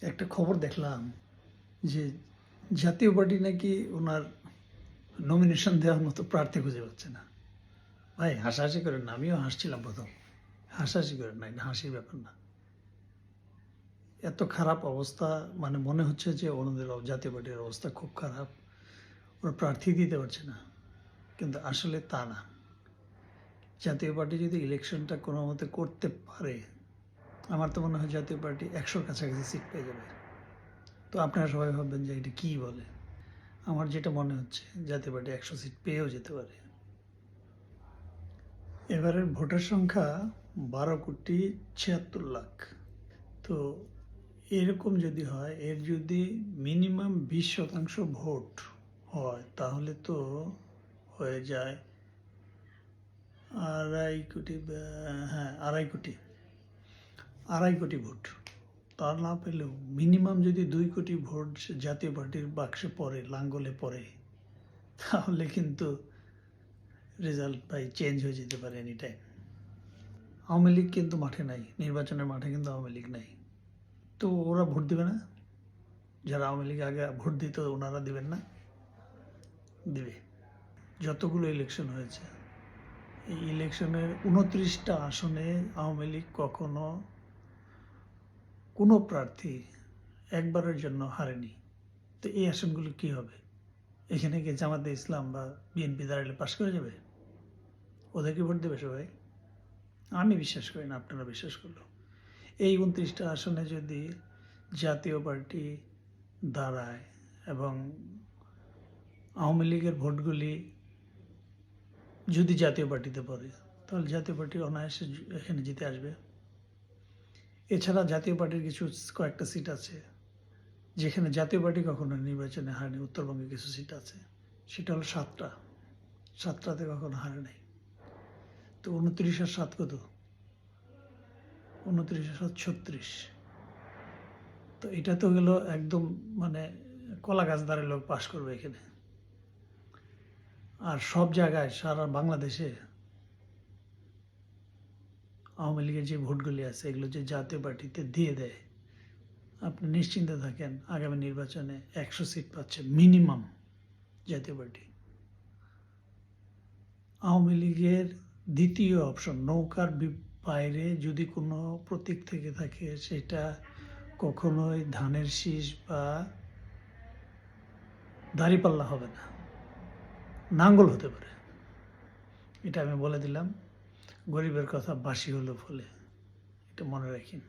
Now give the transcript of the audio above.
একটা খবর দেখলাম যে জাতীয় পার্টি নাকি ওনার নমিনেশন দেওয়ার মতো প্রার্থী খুঁজে পাচ্ছে না। ভাই হাসাহাসি করেন না, আমিও হাসছিলাম প্রথম। হাসাহাসি করেন না, এটা হাসির ব্যাপার না। এত খারাপ অবস্থা, মানে মনে হচ্ছে যে ওনাদের জাতীয় পার্টির অবস্থা খুব খারাপ, ওরা প্রার্থী দিতে পারছে না, কিন্তু আসলে তা না। জাতীয় পার্টি যদি ইলেকশনটা কোনো মতে করতে পারে, আমার তো মনে হয় জাতীয় পার্টি 100-র কাছাকাছি সিট পেয়ে যাবে। তো আপনারা সবাই ভাববেন যে এটা কী বলে। আমার যেটা মনে হচ্ছে জাতীয় পার্টি 100 সিট পেয়েও যেতে পারে। এবারের ভোটার সংখ্যা 12,76,00,000। তো এরকম যদি হয়, এর যদি মিনিমাম 20% ভোট হয়, তাহলে তো হয়ে যায় 2.5 কোটি, হ্যাঁ 2.5 কোটি, 2.5 কোটি ভোট। তা না পেলেও মিনিমাম যদি 2 কোটি ভোট জাতীয় পার্টির বাক্সে পড়ে, লাঙ্গলে পড়ে, তাহলে কিন্তু রেজাল্ট ভাই চেঞ্জ হয়ে যেতে পারে এনি টাইম। আওয়ামী লীগ কিন্তু মাঠে নাই, নির্বাচনের মাঠে কিন্তু আওয়ামী লীগ নাই। তো ওরা ভোট দেবে না? যারা আওয়ামী লীগ আগে ভোট দিত ওনারা দিবেন না? দিবে। যতগুলো ইলেকশন হয়েছে, এই ইলেকশনের 29টা আসনে আওয়ামী লীগ কখনো কোনো প্রার্থী একবারের জন্য হারেনি। তো এই আসনগুলো কী হবে? এখানে কি জামাতে ইসলাম বা বিএনপি দাঁড়ালে পাশ করে যাবে? ওদেরকে ভোট দেবে সবাই? আমি বিশ্বাস করি না, আপনারা বিশ্বাস করলো। এই 29টা আসনে যদি জাতীয় পার্টি দাঁড়ায় এবং আওয়ামী লীগের ভোটগুলি যদি জাতীয় পার্টিতে পড়ে, তাহলে জাতীয় পার্টি অনায়াসে এখানে জিতে আসবে। এছাড়া জাতীয় পার্টির কয়েকটা সিট আছে যেখানে জাতীয় পার্টি কখনো নির্বাচনে হারেনি। উত্তরবঙ্গে কিছু সিট আছে, সেটা হলো 7টাতে কখনো হারে নাই। তো 29 আর 7 কত? 29 আর 7 36। তো এটা তো গেল একদম, মানে কলা গাছ দ্বারে লোক পাশ করবে এখানে। আর সব জায়গায় সারা বাংলাদেশে আওয়ামী লীগের যে ভোটগুলি আছে এগুলো যে জাতীয় পার্টিতে দিয়ে দেয়, আপনি নিশ্চিন্তে থাকেন আগামী নির্বাচনে 100 সিট পাচ্ছে মিনিমাম জাতীয় পার্টি। আওয়ামী লীগের দ্বিতীয় অপশন, নৌকার বাইরে যদি কোনো প্রতীক থেকে থাকে, সেটা কখনোই ধানের শীষ বা দাঁড়িপাল্লা হবে না, নাঙ্গল হতে পারে। এটা আমি বলে দিলাম। গরিবের কথা বাসি হলো ফলে, এটা মনে রাখেন।